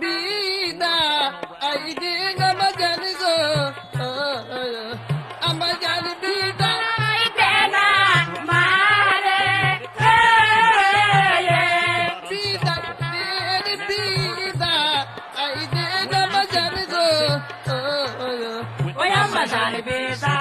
বিদা আইদে নমজান গো আমাজান বিদা আইদে না মারে বিদা বিদা আইদে নমজান গো ওই আমাজান বিদা